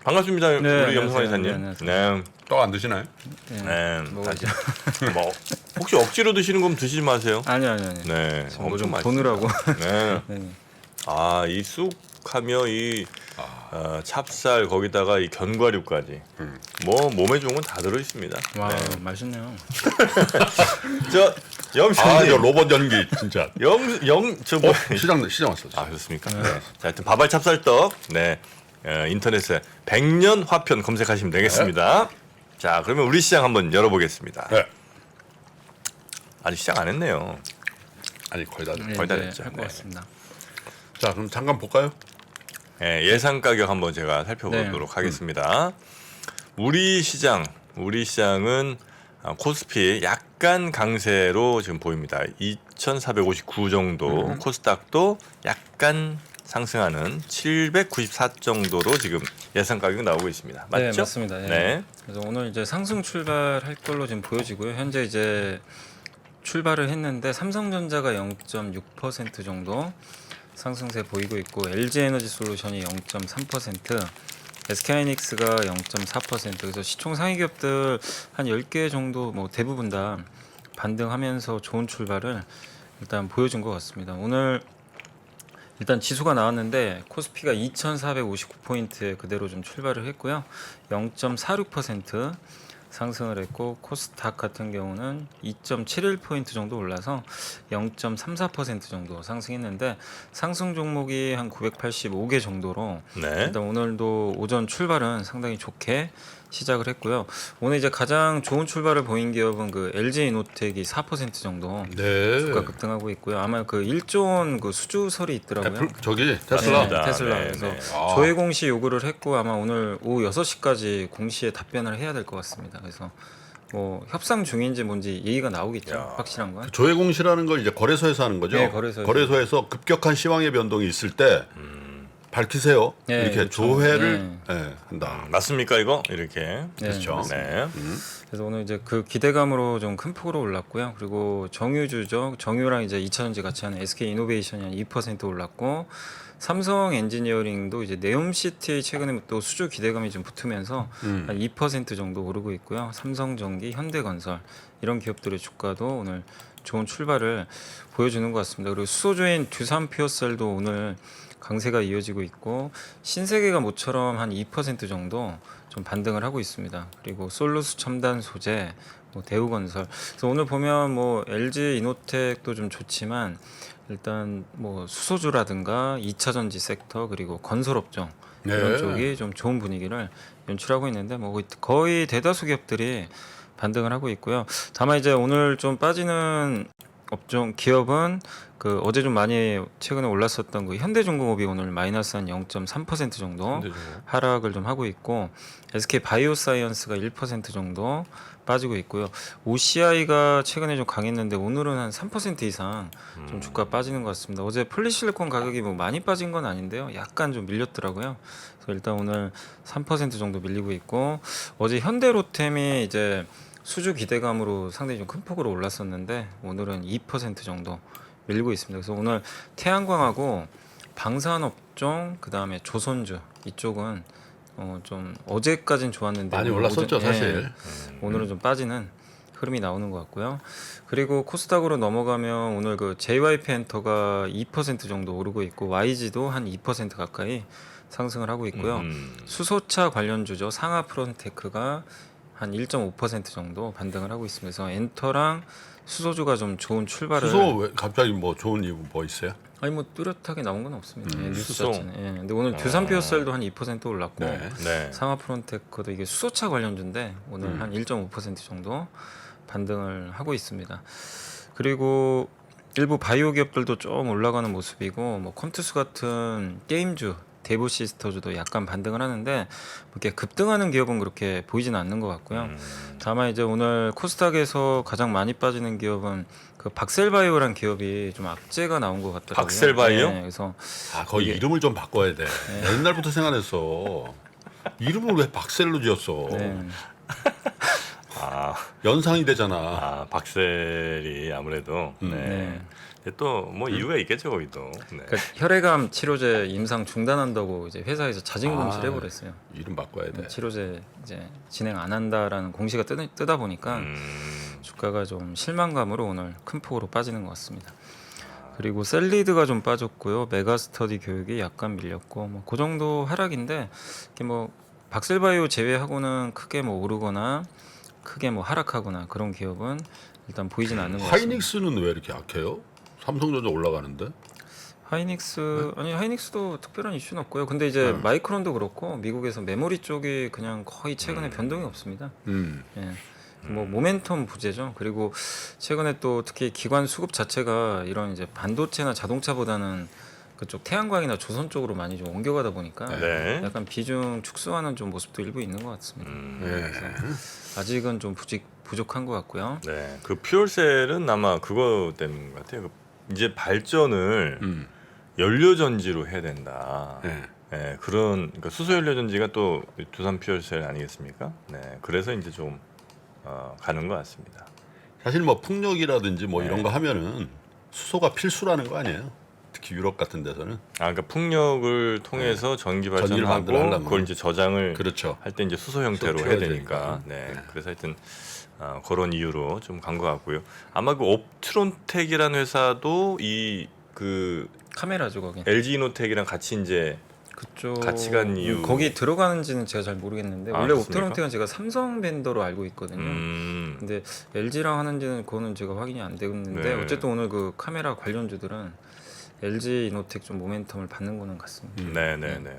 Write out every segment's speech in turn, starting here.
반갑습니다. 네, 우리 염성환 이사님. 안녕하세요. 네. 떡 안 드시나요? 네. 뭐 다시. 뭐 혹시 억지로 드시는 건 드시지 마세요. 아니요. 네. 뭐좀 맛있습니다. 보느라고. 네. 네. 아, 이 쑥하며 이 찹쌀 거기다가 이 견과류까지. 뭐 몸에 좋은 건 다 들어 있습니다. 와, 네. 맛있네요. 저 아, 염성님. 저 로봇 연기 진짜. 영저 뭐. 시장 왔어. 아, 그렇습니까? 네. 자, 하여튼 밥알 찹쌀떡. 네. 인터넷에 100년 화편 검색하시면 되겠습니다. 자, 그러면 우리 시장 한번 열어보겠습니다. 네. 아직 시작 안 했네요. 아니 거의 다. 네, 거의 다 이제 됐죠. 할것 네. 같습니다. 자, 그럼 잠깐 볼까요? 예상 가격 한번 제가 살펴보도록 하겠습니다. 우리 시장은 코스피 약간 강세로 지금 보입니다. 2,459 정도, 코스닥도 약간 상승하는 794 정도로 지금 예상 가격 나오고 있습니다. 맞죠? 네, 맞습니다. 예. 네. 그래서 오늘 이제 상승 출발할 걸로 지금 보여지고요. 현재 이제 출발을 했는데 삼성전자가 0.6% 정도 상승세 보이고 있고 LG에너지솔루션이 0.3%, SK하이닉스가 0.4%. 그래서 시총 상위 기업들 한 10개 정도 뭐 대부분 다 반등하면서 좋은 출발을 일단 보여준 것 같습니다. 오늘 일단 지수가 나왔는데 코스피가 2,459포인트에 그대로 좀 출발을 했고요. 0.46% 상승을 했고 코스닥 같은 경우는 2.71포인트 정도 올라서 0.34% 정도 상승했는데 상승 종목이 한 985개 정도로 네. 일단 오늘도 오전 출발은 상당히 좋게 시작을 했고요. 오늘 이제 가장 좋은 출발을 보인 기업은 그 LG이노텍이 4% 정도 네. 주가 급등하고 있고요. 아마 그 1조 원 그 수주설이 있더라고요. 애플 저기 테슬라. 맞습니다. 테슬라. 네, 그래서 네. 아. 조회 공시 요구를 했고 아마 오늘 오후 6시까지 공시에 답변을 해야 될 것 같습니다. 그래서 뭐 협상 중인지 뭔지 얘기가 나오겠죠. 야. 확실한 건. 조회공시라는 걸 이제 거래소에서 하는 거죠. 네, 거래소에서. 급격한 시황의 변동이 있을 때 밝히세요. 네, 이렇게 그렇죠. 조회를 한다. 맞습니까 이거? 이렇게. 네, 그렇죠. 맞습니다. 네. 그래서 오늘 이제 그 기대감으로 좀 큰 폭으로 올랐고요. 그리고 정유주죠. 정유랑 이제 2차전지 같이 하는 SK이노베이션이 한 2% 올랐고 삼성 엔지니어링도 이제 네옴시티 최근에 또 수주 기대감이 좀 붙으면서 한 2% 정도 오르고 있고요. 삼성전기, 현대건설 이런 기업들의 주가도 오늘 좋은 출발을 보여주는 것 같습니다. 그리고 수소주인 두산퓨어셀도 오늘 강세가 이어지고 있고 신세계가 모처럼 한 2% 정도 좀 반등을 하고 있습니다. 그리고 솔루스 첨단 소재, 뭐 대우건설. 그래서 오늘 보면 뭐 LG 이노텍도 좀 좋지만 일단 뭐 수소주라든가 2차 전지 섹터 그리고 건설업종 이런 네. 쪽이 좀 좋은 분위기를 연출하고 있는데 뭐 거의 대다수 기업들이 반등을 하고 있고요. 다만 이제 오늘 좀 빠지는 업종 기업은 그 어제 좀 많이 최근에 올랐었던 그 현대중공업이 오늘 마이너스 한 0.3% 정도 현대중공업. 하락을 좀 하고 있고 SK 바이오사이언스가 1% 정도 빠지고 있고요. OCI가 최근에 좀 강했는데 오늘은 한 3% 이상 좀 주가 빠지는 것 같습니다. 어제 폴리실리콘 가격이 뭐 많이 빠진 건 아닌데요. 약간 좀 밀렸더라고요. 그래서 일단 오늘 3% 정도 밀리고 있고 어제 현대로템이 이제 수주 기대감으로 상당히 좀 큰 폭으로 올랐었는데 오늘은 2% 정도 밀리고 있습니다. 그래서 오늘 태양광하고 방산업종 그다음에 조선주 이쪽은 좀 어제까진 좋았는데 많이 오늘 올랐었죠, 사실. 오늘은 좀 빠지는 흐름이 나오는 것 같고요. 그리고 코스닥으로 넘어가면 오늘 그 JYP 엔터가 2% 정도 오르고 있고 YG도 한 2% 가까이 상승을 하고 있고요. 수소차 관련주죠. 상하 프론테크가 한 1.5% 정도 반등을 하고 있습니다. 그래서 엔터랑 수소주가 좀 좋은 출발을 수소 왜 갑자기 뭐 좋은 이유 뭐 있어요? 아니 뭐 뚜렷하게 나온 건 없습니다. 뉴스 수소. 자체는. 예. 근데 오늘 두산퓨어셀도 한 2% 올랐고 네. 네. 상하 프론테크도 이게 수소차 관련주인데 오늘 한 1.5% 정도 반등을 하고 있습니다. 그리고 일부 바이오 기업들도 좀 올라가는 모습이고 뭐 컴투스 같은 게임주 대부 시스터주도 약간 반등을 하는데 이렇게 급등하는 기업은 그렇게 보이지는 않는 것 같고요. 다만 이제 오늘 코스닥에서 가장 많이 빠지는 기업은 그 박셀바이오라는 기업이 좀 악재가 나온 것 같더라고요. 박셀바이오? 네, 그래서 거의 이름을 좀 바꿔야 돼. 옛날부터 생각했어. 이름을 왜 박셀로 지었어? 네. 아, 연상이 되잖아. 박셀이 아무래도. 네. 네. 또 뭐 이유가 있겠죠 거기도. 네. 그러니까 혈액암 치료제 임상 중단한다고 이제 회사에서 자진 공시를 아. 해버렸어요. 이름 바꿔야 돼. 치료제 이제 진행 안 한다라는 공시가 뜨다 보니까 주가가 좀 실망감으로 오늘 큰 폭으로 빠지는 것 같습니다. 그리고 셀리드가 좀 빠졌고요. 메가스터디 교육이 약간 밀렸고 뭐 그 정도 하락인데 이게 뭐 박셀바이오 제외하고는 크게 뭐 오르거나 크게 뭐 하락하거나 그런 기업은 일단 보이진 않는 것 같습니다. 하이닉스는 왜 이렇게 약해요? 삼성전자 올라가는데. 하이닉스 아니 하이닉스도 특별한 이슈는 없고요. 근데 이제 마이크론도 그렇고 미국에서 메모리 쪽이 그냥 거의 최근에 변동이 없습니다. 예. 뭐 모멘텀 부재죠. 그리고 최근에 또 특히 기관 수급 자체가 이런 이제 반도체나 자동차보다는 그쪽 태양광이나 조선 쪽으로 많이 좀 옮겨가다 보니까 네. 약간 비중 축소하는 좀 모습도 일부 있는 것 같습니다. 예. 아직은 좀 부족한 것 같고요. 네. 그 퓨얼셀은 아마 그거 때문 같아요. 이제 발전을 연료 전지로 해야 된다. 예. 네, 그러니까 수소 연료 전지가 또 두산 퓨얼셀 아니겠습니까? 네. 그래서 이제 좀 가는 것 같습니다. 사실 뭐 풍력이라든지 뭐 네. 이런 거 하면은 수소가 필수라는 거 아니에요? 특히 유럽 같은 데서는. 그러니까 풍력을 통해서 전기 전기를 발전하고 만들려면. 그걸 이제 저장을 그렇죠. 할 때 이제 수소 형태로 수소 해야 줘야 되니까. 되니까. 네. 네. 그래서 하여튼 그런 이유로 좀 간 것 같고요. 아마 그 옵트론텍이라는 회사도 이 그 카메라죠 거기. LG 이노텍이랑 같이 이제 그쪽 같이 간 이유. 거기 들어가는지는 제가 잘 모르겠는데 아, 원래 그렇습니까? 옵트론텍은 제가 삼성 벤더로 알고 있거든요. 근데 LG랑 하는지는 그거는 제가 확인이 안 되는데 네. 어쨌든 오늘 그 카메라 관련주들은 LG 이노텍 좀 모멘텀을 받는 거는 같습니다. 네네네.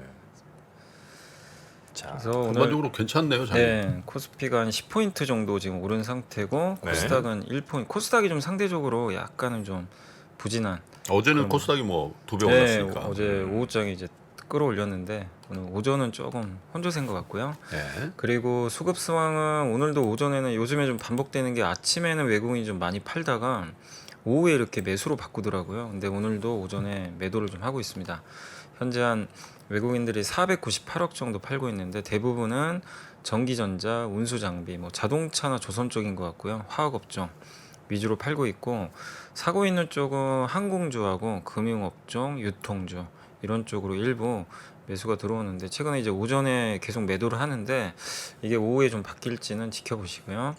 자, 그래서 오늘 전반적으로 괜찮네요, 잘. 네, 코스피가 한 10포인트 정도 지금 오른 상태고 네. 코스닥은 1포인트. 코스닥이 좀 상대적으로 약간은 좀 부진한. 어제는 코스닥이 뭐 2배 네, 올랐으니까. 어제 오후장에 이제 끌어올렸는데 오늘 오전은 조금 혼조세인 것 같고요. 예. 그리고 수급 상황은 오늘도 오전에는 요즘에 좀 반복되는 게 아침에는 외국인이 좀 많이 팔다가 오후에 이렇게 매수로 바꾸더라고요. 근데 오늘도 오전에 매도를 좀 하고 있습니다. 현재 한 외국인들이 498억 정도 팔고 있는데 대부분은 전기전자, 운수장비, 뭐 자동차나 조선 쪽인 것 같고요. 화학업종 위주로 팔고 있고 사고 있는 쪽은 항공주하고 금융업종, 유통주 이런 쪽으로 일부 매수가 들어오는데 최근에 이제 오전에 계속 매도를 하는데 이게 오후에 좀 바뀔지는 지켜보시고요.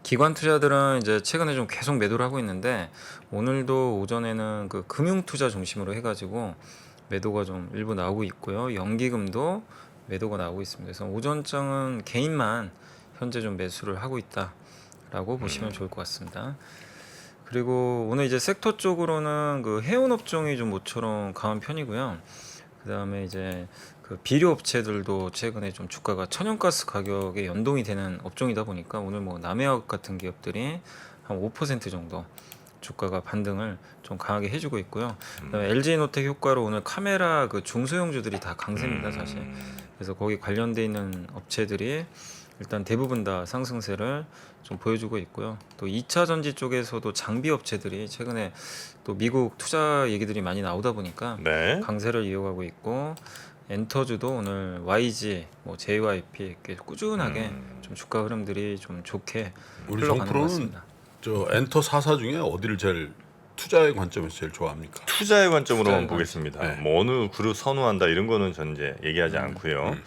기관 투자들은 이제 최근에 좀 계속 매도를 하고 있는데 오늘도 오전에는 그 금융 투자 중심으로 해가지고 매도가 좀 일부 나오고 있고요. 연기금도 매도가 나오고 있습니다. 그래서 오전장은 개인만 현재 좀 매수를 하고 있다라고 보시면 좋을 것 같습니다. 그리고 오늘 이제 섹터 쪽으로는 그 해운 업종이 좀 모처럼 강한 편이고요. 그 다음에 이제 그 비료 업체들도 최근에 좀 주가가 천연가스 가격에 연동이 되는 업종이다 보니까 오늘 뭐 남해화학 같은 기업들이 한 5% 정도 주가가 반등을 좀 강하게 해주고 있고요. 그다음에 LG이노텍 효과로 오늘 카메라 그 중소형주들이 다 강세입니다, 사실. 그래서 거기 관련돼 있는 업체들이 일단 대부분 다 상승세를 좀 보여주고 있고요. 또 2차 전지 쪽에서도 장비 업체들이 최근에 또 미국 투자 얘기들이 많이 나오다 보니까 네. 강세를 이어가고 있고 엔터주도 오늘 YG, 뭐 JYP 이렇게 꾸준하게 좀 주가 흐름들이 좀 좋게 우리 흘러가는 것 정프로는 같습니다. 저 엔터 4사 중에 어디를 제일 투자의 관점에서 제일 좋아합니까? 투자의 관점으로만 투자의 보겠습니다. 관점. 네. 뭐 어느 그룹 선호한다 이런 거는 전 이제 얘기하지 않고요.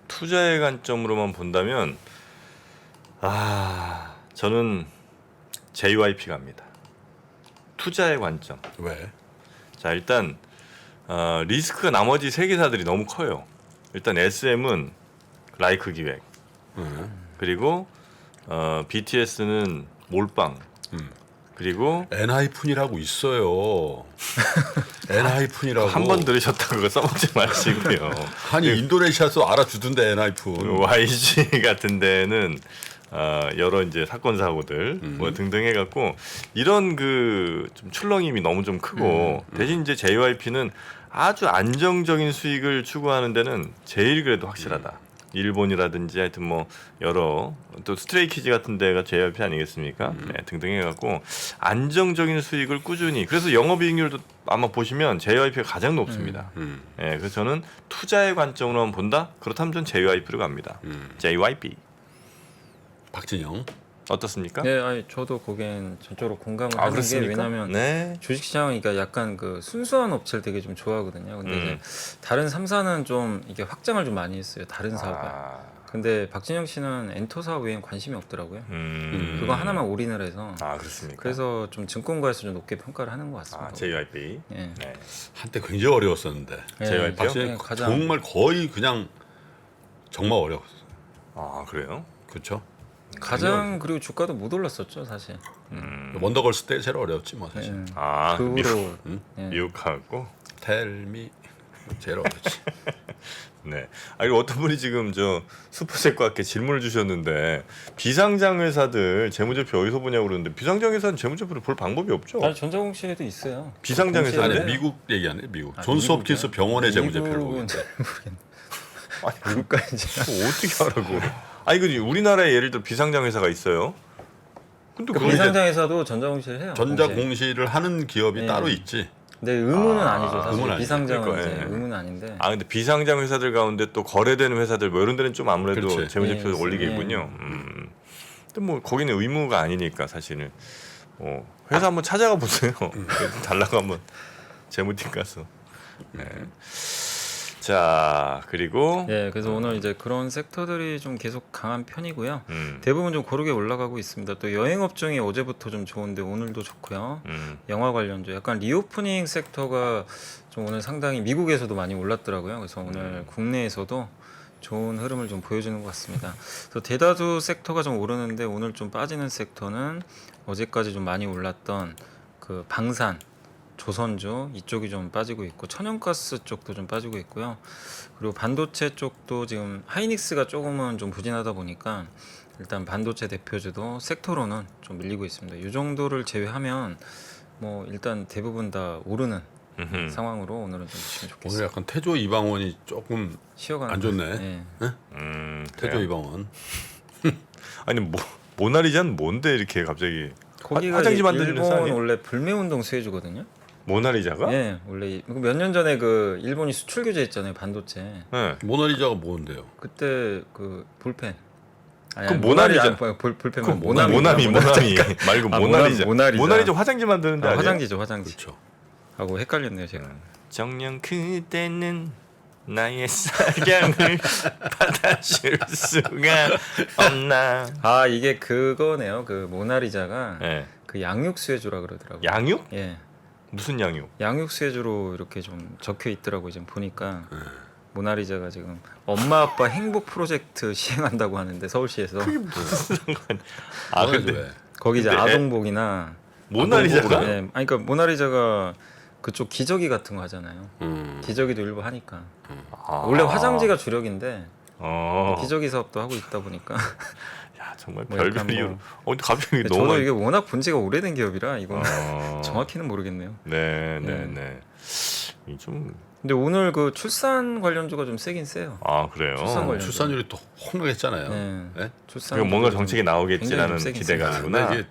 투자의 관점으로만 본다면 저는 JYP 갑니다. 투자의 관점. 왜? 자, 일단 리스크가 나머지 세 개사들이 너무 커요. 일단 SM은 라이크 기획. 그리고 BTS는 몰빵. 그리고 엔하이픈이라고 있어요. 엔하이픈이라고. 한 번 들으셨다고 그거 써먹지 마시고요. 아니 인도네시아에서 알아주던데 엔하이픈. YG 같은 데는 여러 이제 사건 사고들 뭐 등등 해갖고 이런 그 좀 출렁임이 너무 좀 크고 대신 이제 JYP는 아주 안정적인 수익을 추구하는 데는 제일 그래도 확실하다. 일본이라든지 하여튼 뭐 여러 또 스트레이키즈 같은 데가 JYP 아니겠습니까? 네, 등등 해갖고 안정적인 수익을 꾸준히 그래서 영업이익률도 아마 보시면 JYP가 가장 높습니다. 네, 그래서 저는 투자의 관점으로만 본다? 그렇다면 전 JYP로 갑니다. JYP. 박진영. 어떻습니까? 네, 아니, 저도 거기엔 전적으로 공감을 아, 하는 게 그렇습니까? 왜냐하면 네. 주식시장은 그러니까 약간 그 순수한 업체를 되게 좀 좋아하거든요. 근데 이제 다른 3사는 좀 이게 확장을 좀 많이 했어요. 다른 사업에. 아, 근데 박진영 씨는 엔터 사업 외엔 관심이 없더라고요. 음. 그거 하나만 올인을 해서. 아, 그렇습니까? 그래서 좀 증권가에서 좀 높게 평가를 하는 것 같습니다. 아, JYP. 예. 네. 한때 굉장히 어려웠었는데 예, JYP 요? 박진영 예, 가장 정말 거의 그냥 정말 어려웠어요. 아, 그래요? 그렇죠. 가장 그리고 주가도 못 올랐었죠 사실. 원더걸스 때 제일 어려웠지 뭐 사실. 예. 아, 그 후로 예. 미국하고. 텔미 제일 어렵지. 네. 아, 그리고 어떤 분이 지금 저 슈퍼챗과 함께 질문을 주셨는데 비상장 회사들 재무제표 어디서 보냐고 그러는데 비상장 회사는 재무제표를 볼 방법이 없죠. 아니 전자공시에도 있어요. 비상장 공시에 회사네? 아니 미국 얘기하네 미국. 아, 존스홉킨스 미국이요? 병원의 재무제표를 미국은 보겠대. 잘 모르겠네. 미국까지. 그거 어떻게 하라고? 아니 그 우리나라에 예를 들어 비상장 회사가 있어요. 근데 그 그건 이제 비상장에서도 전자공시를 해요. 공시. 전자공시를 하는 기업이 네. 따로 있지. 근데 의무는 아, 아니죠. 사실 의무는 아니죠. 비상장은 그러니까, 이제 예. 의무는 아닌데. 아 근데 비상장 회사들 가운데 또 거래되는 회사들 뭐 이런 데는 좀 아무래도 그렇지. 재무제표 예, 올리겠군요. 근데 뭐 거기는 의무가 아니니까 사실은 회사 한번 찾아가 보세요. 달라고 한번 재무팀 가서. 네. 자 그리고 예, 그래서 오늘 이제 그런 섹터들이 좀 계속 강한 편이고요. 음, 대부분 좀 고르게 올라가고 있습니다. 또 여행 업종이 어제부터 좀 좋은데 오늘도 좋고요. 영화 관련주 약간 리오프닝 섹터가 좀 오늘 상당히 미국에서도 많이 올랐더라고요. 그래서 오늘 국내에서도 좋은 흐름을 좀 보여주는 것 같습니다. 그래서 대다수 섹터가 좀 오르는데 오늘 좀 빠지는 섹터는 어제까지 좀 많이 올랐던 그 방산, 조선주 이쪽이 좀 빠지고 있고 천연가스 쪽도 좀 빠지고 있고요. 그리고 반도체 쪽도 지금 하이닉스가 조금은 좀 부진하다 보니까 일단 반도체 대표주도 섹터로는 좀 밀리고 있습니다. 이 정도를 제외하면 뭐 일단 대부분 다 오르는 음흠. 상황으로 오늘은 좀 보시면 오늘 좋겠습니다. 약간 태조 이방원이 조금 쉬어가는 안 좋네. 예. 태조 그래요? 이방원. 아니 모나리자는 뭔데 이렇게 갑자기 거기가 화장지 이제 만드는 일본 회사 아니에요? 원래 불매운동 수혜주거든요. 모나리자가? 예, 원래 몇 년 전에 그 일본이 수출 규제 했잖아요 반도체. 네. 모나리자가 뭔데요? 그때 그 볼펜. 아니, 그 아니, 모나리자. 아니, 볼펜 그 모나미 모나미 말고 아, 모나리자. 모나리자. 모나리자 화장지 만드는데 아니에요? 화장지죠 화장지. 그렇죠. 하고 헷갈렸네요 제가. 정녕 그대는 나의 사랑을 받아줄 수가 없나? 아 이게 그거네요. 그 모나리자가 네. 그 양육 수혜주라 그러더라고요. 양육? 예, 무슨 양육? 양육 수혜주로 이렇게 좀 적혀 있더라고요. 지금 보니까 모나리자가 지금 엄마 아빠 행복 프로젝트 시행한다고 하는데 서울시에서 아 모나리자 근데 왜? 거기 이제 근데 아동복이나 모나리자가? 예, 아니 그러니까 모나리자가 그쪽 기저귀 같은 거 하잖아요. 음. 기저귀도 일부 하니까 아. 원래 화장지가 주력인데 어. 기저귀 사업도 하고 있다 보니까 야 정말 뭐 별별 약간 이유. 뭐- 근데 갑자기 근데 너무 저도 많이- 이게 워낙 본지가 오래된 기업이라 이거 어. 정확히는 모르겠네요. 네, 네, 예. 네. 이 좀. 근데 오늘 그 출산 관련주가 좀 세긴 세요. 아 그래요. 출산 관련. 출산율이 또 폭락했잖아요. 네. 네? 출산 그럼 뭔가 좀 정책이 나오겠지라는 굉장히 좀 세긴 기대가 세요. 있구나. 근데 이게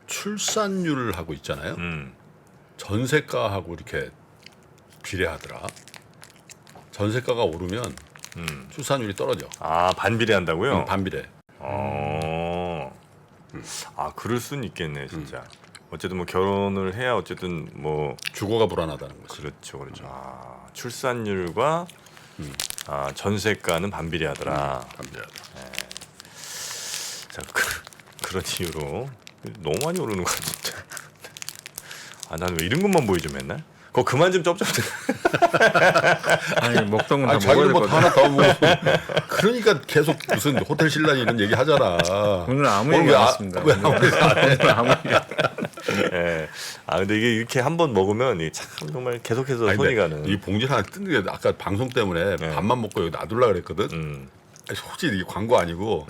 출산율을 하고 있잖아요. 음. 전세가하고 이렇게 비례하더라. 전세가가 오르면 출산율이 떨어져. 아 반비례한다고요? 반비례. 아 그럴 수는 있겠네 진짜. 어쨌든 뭐 결혼을 해야 어쨌든 뭐 주거가 불안하다는 거지. 그렇죠, 그렇죠. 아, 출산율과 아, 전세가는 반비례하더라. 반비례하다. 자 그런 이유로 너무 많이 오르는 것 같은데. 아 나는 왜 이런 것만 보이죠 맨날? 그거 그만 좀 쩝쩝대. 아니 먹던 건 다 아, 먹어야 자기는 될 뭐 것 다 같아. 하나 더 먹고. 그러니까 계속 무슨 호텔 신라니 이런 얘기 하잖아. 오늘 아무 오늘 얘기 왜 안 아- 했습니다. 왜 아무 얘기 안 해? 오늘 아무 얘기 안 예. 아 근데 이게 이렇게 한 번 먹으면 이게 참 정말 계속해서 아니, 손이 근데 가는. 이 봉지 하나 뜯는 게 아까 방송 때문에 네. 밥만 먹고 여기 놔둘라 그랬거든. 아니, 솔직히 이게 광고 아니고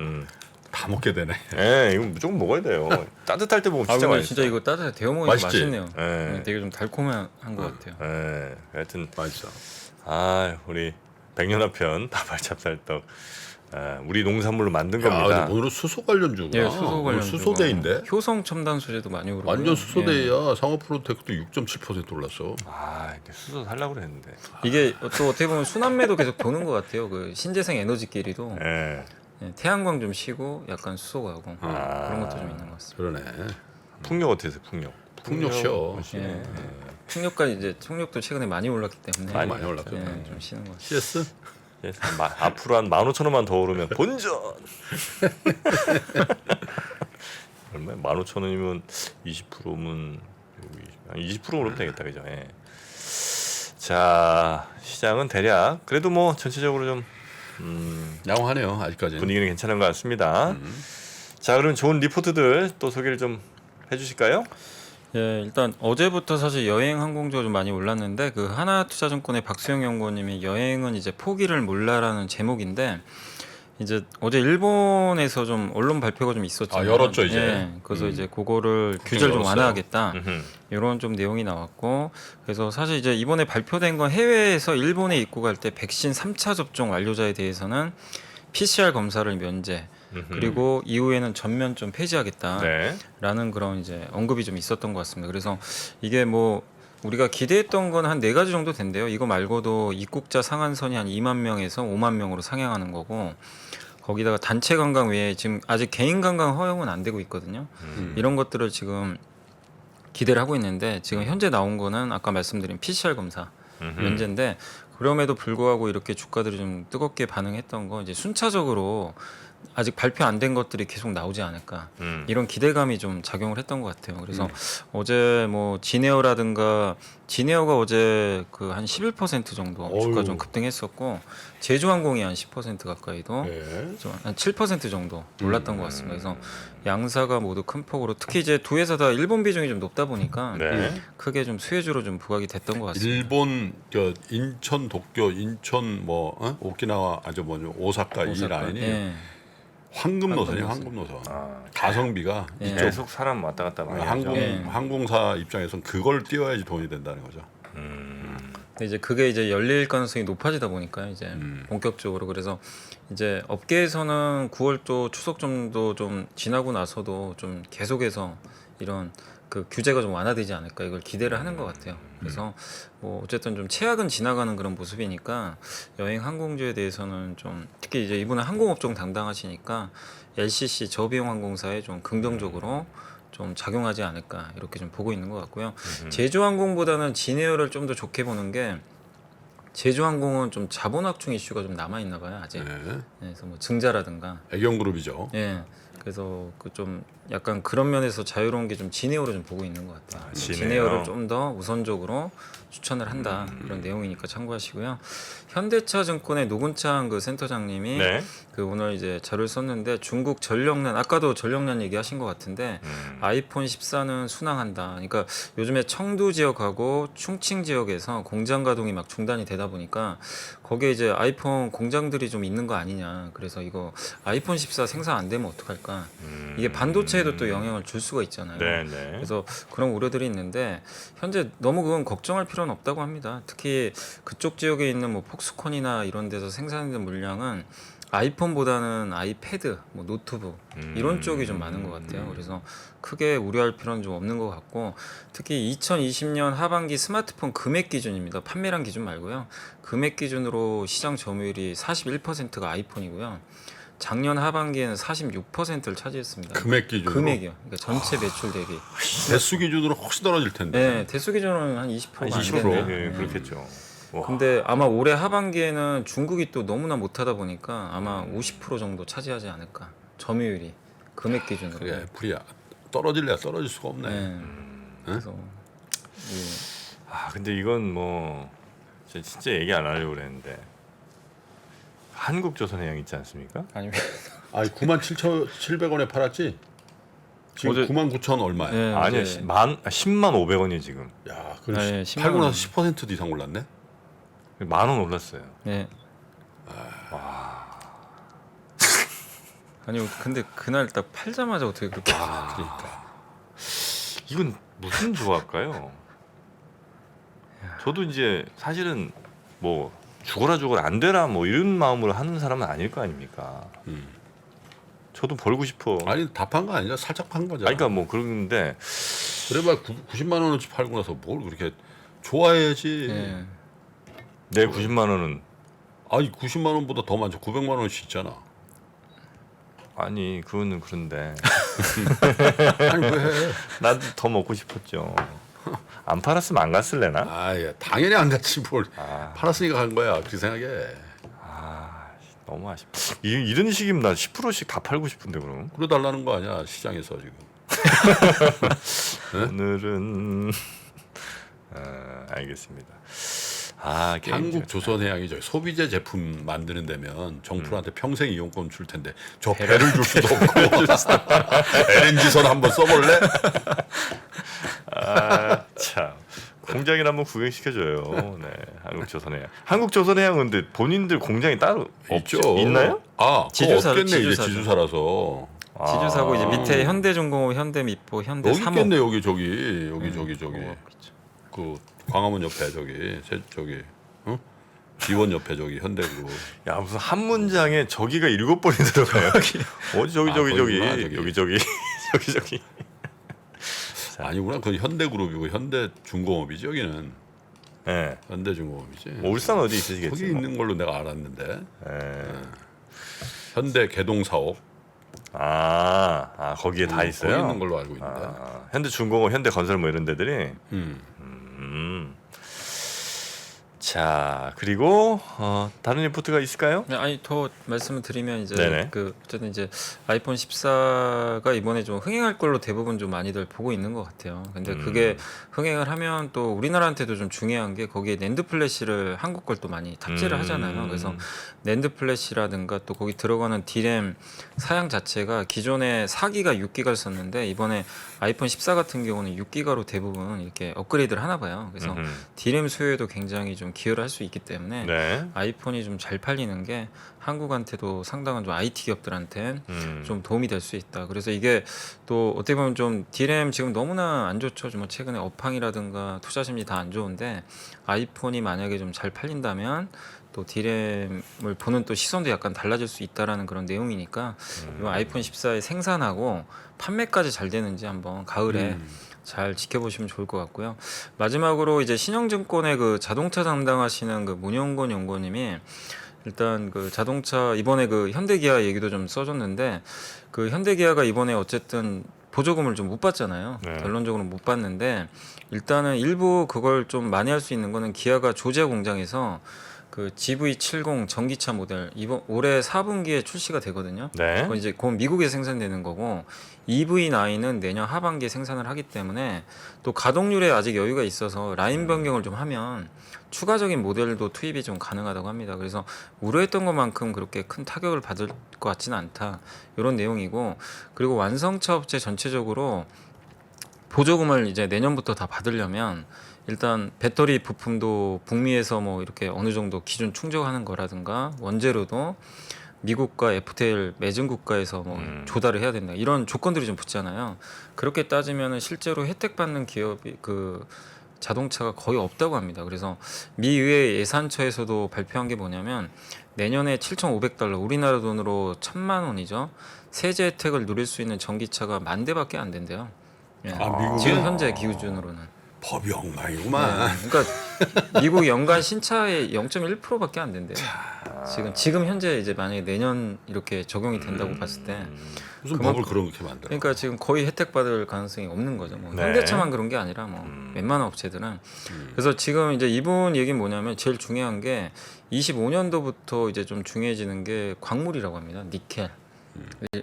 다 먹게 되네. 예, 이거 무조건 먹어야 돼요. 따뜻할 때 먹으면 아 진짜 근데 맛있어. 진짜 이거 따뜻하게 데워 먹으니까 맛있지? 맛있네요. 예. 네, 되게 좀 달콤한 것 같아요. 예. 하여튼 맛있어. 아 우리 백년화편 다발찹쌀떡 아, 우리 농산물로 만든 야, 겁니다. 근데 오늘은 수소 관련주가. 예, 수소 오늘 관련 수소대인데. 효성 첨단 소재도 많이 오르고 완전 수소대야. 상업 프로텍도 6.7% 올랐어. 아 근데 수소 살려고 그랬는데. 이게 또 어떻게 보면 순환매도 계속 도는 것 같아요. 그 신재생 에너지끼리도 예. 예, 태양광 좀 쉬고 약간 수소가고 그런 것도 좀 있는 것 같습니다. 그러네. 풍력 어떻게 되세요? 풍력. 풍력 쉬어. 예. 풍력까지 이제 풍력도 최근에 많이 올랐기 때문에 많이 올랐죠. 예, 좀 쉬는 것 같아요. CS? 예, 앞으로 한 15,000원만 더 오르면 본전. 얼마야? 15,000원이면 20%면 20% 오르면 되겠다, 그죠? 예. 자, 시장은 대략 그래도 뭐 전체적으로 좀 양호하네요. 아직까지는. 분위기는 괜찮은 것 같습니다. 자, 그럼 좋은 리포트들 또 소개를 좀 해주실까요? 예, 일단 어제부터 사실 여행 항공주가 좀 많이 올랐는데 그 하나투자증권의 박수영 연구원님이 여행은 이제 포기를 몰라라는 제목인데 이제 어제 일본에서 좀 언론 발표가 좀 있었잖아요. 열었죠, 이제. 예, 그래서 이제 그거를 규제를 좀 열었어요. 완화하겠다. 이런 좀 내용이 나왔고 그래서 사실 이제 이번에 발표된 건 해외에서 일본에 입국할 때 백신 3차 접종 완료자에 대해서는 PCR 검사를 면제 그리고 이후에는 전면 좀 폐지하겠다라는 네. 그런 이제 언급이 좀 있었던 것 같습니다. 그래서 이게 뭐 우리가 기대했던 건 한 4가지 정도 된대요. 이거 말고도 입국자 상한선이 한 2만 명에서 5만 명으로 상향하는 거고 거기다가 단체 관광 외에 지금 아직 개인 관광 허용은 안 되고 있거든요. 이런 것들을 지금 기대를 하고 있는데 지금 현재 나온 거는 아까 말씀드린 PCR 검사 면제인데 그럼에도 불구하고 이렇게 주가들이 좀 뜨겁게 반응했던 거 이제 순차적으로 아직 발표 안 된 것들이 계속 나오지 않을까 이런 기대감이 좀 작용을 했던 것 같아요. 그래서 어제 뭐 지네어라든가 지네어가 어제 그 한 11% 정도 주가 좀 급등했었고 제주항공이 한 10% 가까이도 네. 좀 한 7% 정도 올랐던 것 같습니다. 그래서 양사가 모두 큰 폭으로 특히 이제 두 회사 다 일본 비중이 좀 높다 보니까 네. 크게 좀 수혜주로 좀 부각이 됐던 것 같습니다. 일본 인천, 도쿄, 인천 뭐 오키나와 아주 뭐죠 오사카 이 오사카. 라인이 예. 황금 노선이에요. 황금 황금 노선. 아, 가성비가 예. 계속 사람 왔다 갔다 많이 하죠. 예. 항공사 입장에서는 그걸 띄워야지 돈이 된다는 거죠. 근데 이제 그게 이제 열릴 가능성이 높아지다 보니까 이제 본격적으로 그래서 이제 업계에서는 9월도 추석 정도 좀 지나고 나서도 좀 계속해서 이런 그 규제가 좀 완화되지 않을까 이걸 기대를 하는 것 같아요. 그래서 뭐 어쨌든 좀 최악은 지나가는 그런 모습이니까 여행 항공주에 대해서는 좀 특히 이제 이분은 항공업종 담당하시니까 LCC 저비용 항공사에 좀 긍정적으로 좀 작용하지 않을까 이렇게 좀 보고 있는 것 같고요. 제주항공보다는 진에어를 좀 더 좋게 보는 게 제주항공은 좀 자본확충 이슈가 좀 남아 있나 봐요 아직. 네. 그래서 뭐 증자라든가. 애경그룹이죠. 예. 그래서 그 좀 약간 그런 면에서 자유로운 게 좀 진에어로 좀 보고 있는 것 같아요. 진에어. 진에어를 좀 더 우선적으로 추천을 한다 이런 내용이니까 참고하시고요. 현대차증권의 노근창 그 센터장님이 네. 그 오늘 이제 자료를 썼는데 중국 전력난 아까도 전력난 얘기하신 것 같은데 아이폰 14는 순항한다. 그러니까 요즘에 청두 지역하고 충칭 지역에서 공장 가동이 막 중단이 되다 보니까 거기에 이제 아이폰 공장들이 좀 있는 거 아니냐. 그래서 이거 아이폰 14 생산 안 되면 어떡할까? 이게 반도체에도 또 영향을 줄 수가 있잖아요. 네, 네. 그래서 그런 우려들이 있는데 현재 너무 그건 걱정할 필요는 없다고 합니다. 특히 그쪽 지역에 있는 뭐 폭스콘이나 이런 데서 생산되는 물량은 아이폰보다는 아이패드, 뭐 노트북 이런 쪽이 좀 많은 것 같아요. 그래서 크게 우려할 필요는 좀 없는 것 같고 특히 2020년 하반기 스마트폰 금액 기준입니다. 판매량 기준 말고요. 금액 기준으로 시장 점유율이 41%가 아이폰이고요. 작년 하반기에는 46%를 차지했습니다. 금액 기준으로. 금액이요. 그러니까 전체 매출 대비. 대수 기준으로 훨씬 떨어질 텐데. 네, 대수 기준은 한 20%가 안 20%. 되네요. 예, 네. 그렇겠죠. 와. 근데 아마 올해 하반기에는 중국이 또 너무나 못하다 보니까 아마 50% 정도 차지하지 않을까. 점유율이 금액 기준으로. 그래 애플이야 떨어질래야 떨어질 수가 없네. 네. 그래서 아, 근데 이건 뭐 제가 진짜 얘기 안 하려고 그랬는데 한국조선해양 있지 않습니까? 아니면 아니 97,700원에 팔았지? 지금 어제- 99,000 얼마야? 네, 아니요, 어제- 10만 500원이 지금 야, 그래 네, 팔고 10만 나서 10% 이상 올랐네. 10,000원 올랐어요. 네. 아니 근데 그날 딱 팔자마자 어떻게 그렇게 그러니까 이건 무슨 조합일까요? 저도 이제 사실은 뭐 죽어라 안 되라 뭐 이런 마음으로 하는 사람은 아닐 거 아닙니까? 저도 벌고 싶어. 아니 다 판 거 아니야? 살짝 판 거잖아. 그러니까 뭐 그런데 그래봐 90만 원어치 팔고 나서 뭘 그렇게 좋아해야지. 네. 내 90만 원은 아니 90만 원보다 더 많죠. 900만 원씩 있잖아. 아니 그거는 그런데 아니 왜? 나도 더 먹고 싶었죠. 안 팔았으면 안 갔을래나? 아, 당연히 안 갔지 뭘. 아. 팔았으니까 간 거야. 그렇게 생각해. 아 너무 아쉽다. 이런 식이면 나 10%씩 다 팔고 싶은데 그럼. 그래 달라는 거 아니야 시장에서 지금. 오늘은 알겠습니다. 아 게임 한국 조선해양이 저 소비재 제품 만드는 데면 정프로한테 평생 이용권 줄 텐데 저 배를 줄 수도 없고 LNG선 한번 써볼래? 아참 공장이나 한번 구경시켜줘요. 네 한국조선해양. 한국조선해양은 근데 본인들 공장이 따로 있죠. 있나요? 아, 지주사, 그거 없겠네 이제 지주사죠. 지주사라서. 지주사고 이제 밑에 현대중공업, 현대미포, 여기 현대삼호. 있겠네 여기 저기 그렇죠. 그 광화문 옆에 저기 어? 기원 옆에 저기 현대그룹. 야 무슨 한 문장에 저기가 7번이 들어가요. 어디 저기 아, 저기 거기구나, 저기. 여기 저기 저기 저기. 아니구나. 그건 현대그룹이고 현대중공업이지 여기는. 네. 현대중공업이지. 뭐 울산 어디 있으시겠지? 거기 있는 걸로 내가 알았는데. 네. 현대개동사업 거기에 다 있어요. 거기 있는 걸로 알고 있는데. 현대중공업, 현대건설 뭐 이런 데들이. 음. 자 그리고 다른 리포트가 있을까요? 네, 아니 더 말씀을 드리면 이제 네네. 그 어쨌든 이제 아이폰 14가 이번에 좀 흥행할 걸로 대부분 좀 많이들 보고 있는 것 같아요. 근데 그게 흥행을 하면 또 우리나라한테도 좀 중요한 게 거기에 낸드 플래시를 한국 걸 또 많이 탑재를 하잖아요. 그래서 낸드 플래시라든가 또 거기 들어가는 D램 사양 자체가 기존에 4기가 6기가를 썼는데 이번에 아이폰 14 같은 경우는 6기가로 대부분 이렇게 업그레이드를 하나 봐요. 그래서 D램 수요에도 굉장히 좀 기여를 할 수 있기 때문에 네. 아이폰이 좀 잘 팔리는 게 한국한테도 상당한 좀 IT 기업들한테 좀 도움이 될 수 있다. 그래서 이게 또 어떻게 보면 좀 D램 지금 너무나 안 좋죠. 좀 최근에 업황이라든가 투자 심리 다 안 좋은데 아이폰이 만약에 좀 잘 팔린다면 또 D램을 보는 또 시선도 약간 달라질 수 있다라는 그런 내용이니까 이번 아이폰 14의 생산하고 판매까지 잘 되는지 한번 가을에 잘 지켜보시면 좋을 것 같고요. 마지막으로 이제 신영증권의 그 자동차 담당하시는 그 문영건 연구원님이 일단 그 자동차 이번에 그 현대기아 얘기도 좀 써줬는데 그 현대기아가 이번에 어쨌든 보조금을 좀 못 받잖아요. 네. 결론적으로 못 받는데 일단은 일부 그걸 좀 만회할 수 있는 거는 기아가 조지아 공장에서 그 GV70 전기차 모델 이번 올해 4분기에 출시가 되거든요. 네. 그건 이제 곧 미국에 생산되는 거고 EV9은 내년 하반기에 생산을 하기 때문에 또 가동률에 아직 여유가 있어서 라인 변경을 좀 하면 추가적인 모델도 투입이 좀 가능하다고 합니다. 그래서 우려했던 것만큼 그렇게 큰 타격을 받을 것 같지는 않다. 이런 내용이고 그리고 완성차 업체 전체적으로 보조금을 이제 내년부터 다 받으려면 일단 배터리 부품도 북미에서 뭐 이렇게 어느 정도 기준 충족하는 거라든가 원재료도 미국과 FTA 맺은 국가에서 뭐 조달을 해야 된다 이런 조건들이 좀 붙잖아요. 그렇게 따지면은 실제로 혜택 받는 기업이 그 자동차가 거의 없다고 합니다. 그래서 미 의회 예산처에서도 발표한 게 뭐냐면 내년에 7,500달러 우리나라 돈으로 1,000만 원이죠. 세제 혜택을 누릴 수 있는 전기차가 10,000대밖에 안 된대요. 예. 미국은? 지금 현재 기준으로는. 법이 엉망이구만. 그러니까 미국 연간 신차의 0.1%밖에 안 된대요. 지금 현재 이제 만약에 내년 이렇게 적용이 된다고 봤을 때 무슨 그만큼- 법을 그렇게 만들어? 그러니까 지금 거의 혜택 받을 가능성이 없는 거죠. 뭐 네. 현대차만 그런 게 아니라 뭐 웬만한 업체들은 그래서 지금 이제 이분 얘기는 뭐냐면 제일 중요한 게 25년도부터 이제 좀 중요해지는 게 광물이라고 합니다. 니켈.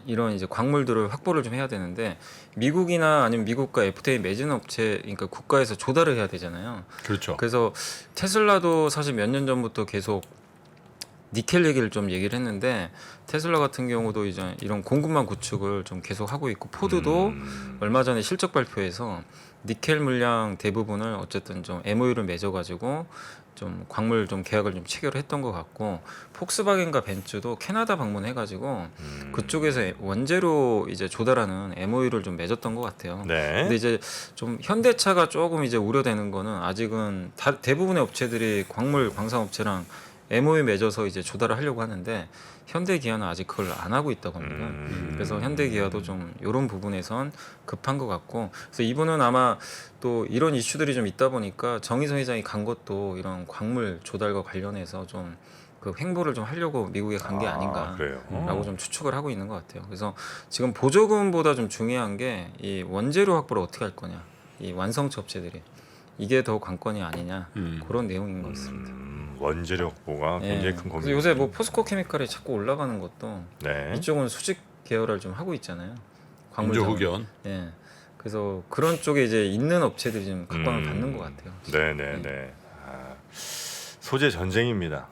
이런 이제 광물들을 확보를 좀 해야 되는데 미국이나 아니면 미국과 FTA 맺은 업체 그러니까 국가에서 조달을 해야 되잖아요. 그렇죠. 그래서 테슬라도 사실 몇 년 전부터 계속 니켈 얘기를 좀 얘기를 했는데 테슬라 같은 경우도 이제 이런 공급망 구축을 좀 계속 하고 있고 포드도 얼마 전에 실적 발표에서 니켈 물량 대부분을 어쨌든 좀 MOU를 맺어가지고 좀 광물 좀 계약을 좀 체결했던 것 같고 폭스바겐과 벤츠도 캐나다 방문해가지고 그쪽에서 원재료 이제 조달하는 MOU를 좀 맺었던 것 같아요. 네. 근데 이제 좀 현대차가 조금 이제 우려되는 거는 아직은 대부분의 업체들이 광물 광산업체랑 MOU 맺어서 이제 조달을 하려고 하는데 현대기아는 아직 그걸 안 하고 있다고 합니다. 그래서 현대기아도 좀 이런 부분에선 급한 것 같고 그래서 이분은 아마 또 이런 이슈들이 좀 있다 보니까 정의선 회장이 간 것도 이런 광물 조달과 관련해서 좀 그 횡보를 좀 하려고 미국에 간 게 아닌가. 그래요. 라고 좀 추측을 하고 있는 것 같아요. 그래서 지금 보조금보다 좀 중요한 게 이 원재료 확보를 어떻게 할 거냐, 이 완성차 업체들이 이게 더 관건이 아니냐 그런 내용인 것 같습니다. 원재료 확보가 굉장히 큰 그래서 고민. 요새 뭐 포스코 케미칼이 자꾸 올라가는 것도 네. 이쪽은 수직 계열을 좀 하고 있잖아요. 광물 인조 자원. 흑연. 예. 그래서 그런 쪽에 이제 있는 업체들이 좀 각광을 받는 것 같아요. 네네네. 소재 전쟁입니다.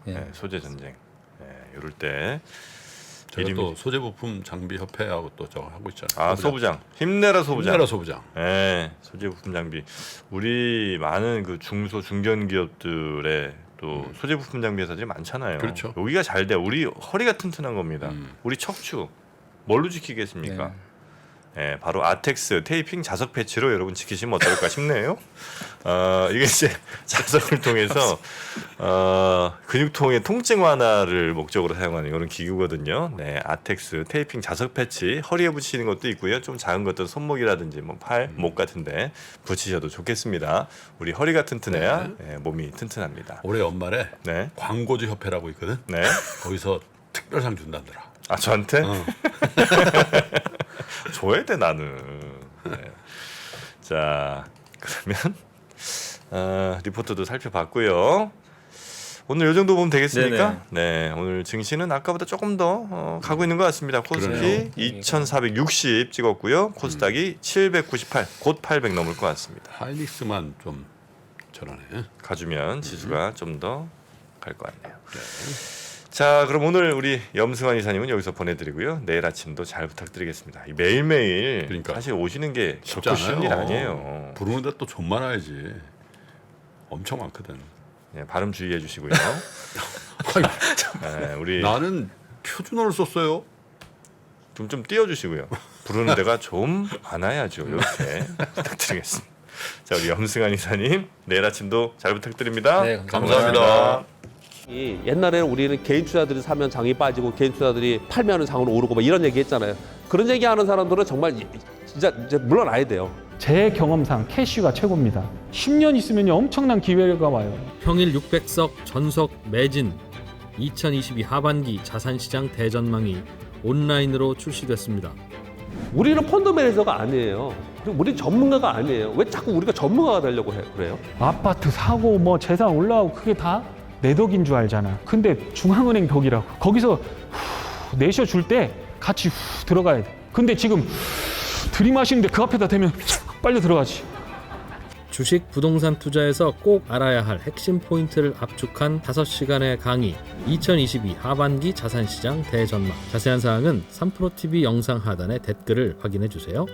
예. 네, 소재 전쟁. 네, 이럴 때 제가 이름이- 또 소재부품 장비 협회하고 또 저거 하고 있잖아요. 소부장 힘내라 소부장. 힘내라 소부장. 네, 소재 부품 장비. 우리 많은 그 중소 중견 기업들의 또 소재 부품 장비 회사들이 많잖아요. 그렇죠. 여기가 잘 돼. 우리 허리가 튼튼한 겁니다. 우리 척추 뭘로 지키겠습니까? 네, 바로 아텍스 테이핑 자석 패치로 여러분 지키시면 어떨까 싶네요. 이게 이제 자석을 통해서 근육통의 통증 완화를 목적으로 사용하는 이런 기구거든요. 네, 아텍스 테이핑 자석 패치 허리에 붙이는 것도 있고요. 좀 작은 것들 손목이라든지 뭐 팔, 목 같은데 붙이셔도 좋겠습니다. 우리 허리가 튼튼해야 몸이 튼튼합니다. 올해 연말에 네, 광고주 협회라고 있거든. 네. 거기서 특별상 준다더라. 아 저한테? 줘야 돼 나는. 네. 자 그러면 리포트도 살펴봤고요. 오늘 이 정도 보면 되겠습니까? 네, 오늘 증시는 아까보다 조금 더 가고 있는 것 같습니다. 코스피 그러네요. 2,460 찍었고요. 코스닥이 798, 곧 800 넘을 것 같습니다. 하이닉스만 좀 저러네. 가주면 지수가 좀 더 갈 것 같네요. 자, 그럼 오늘 우리 염승환 이사님은 여기서 보내드리고요. 내일 아침도 잘 부탁드리겠습니다. 이 매일매일 그러니까. 사실 오시는 게 쉽지 결코 쉬운 일 않아요. 아니에요. 부르는데 또 좀 많아야지. 엄청 많거든. 네, 발음 주의해 주시고요. 네, 우리 나는 표준어를 썼어요. 좀 띄워주시고요. 부르는 데가 좀 많아야죠. 이렇게 부탁드리겠습니다. 자, 우리 염승환 이사님 내일 아침도 잘 부탁드립니다. 네, 감사합니다. 이 옛날에는 우리는 개인 투자들이 사면 장이 빠지고 개인 투자들이 팔면은 장으로 오르고 막 이런 얘기 했잖아요. 그런 얘기하는 사람들은 정말 진짜 이제 물러나야 돼요. 제 경험상 캐시가 최고입니다. 10년 있으면 엄청난 기회가 와요. 평일 600석 전석 매진 2022 하반기 자산시장 대전망이 온라인으로 출시됐습니다. 우리는 펀드 매니저가 아니에요. 그리고 우리는 전문가가 아니에요. 왜 자꾸 우리가 전문가가 되려고 그래요? 아파트 사고 뭐 재산 올라오고 그게 다 내 덕인 줄 알잖아. 근데 중앙은행 덕이라고. 거기서 내셔줄 때 같이 들어가야 돼. 근데 지금 들이마시는데 그 앞에다 대면 빨리 들어가지. 주식 부동산 투자에서 꼭 알아야 할 핵심 포인트를 압축한 5시간의 강의 2022 하반기 자산시장 대전망. 자세한 사항은 3프로TV 영상 하단의 댓글을 확인해 주세요.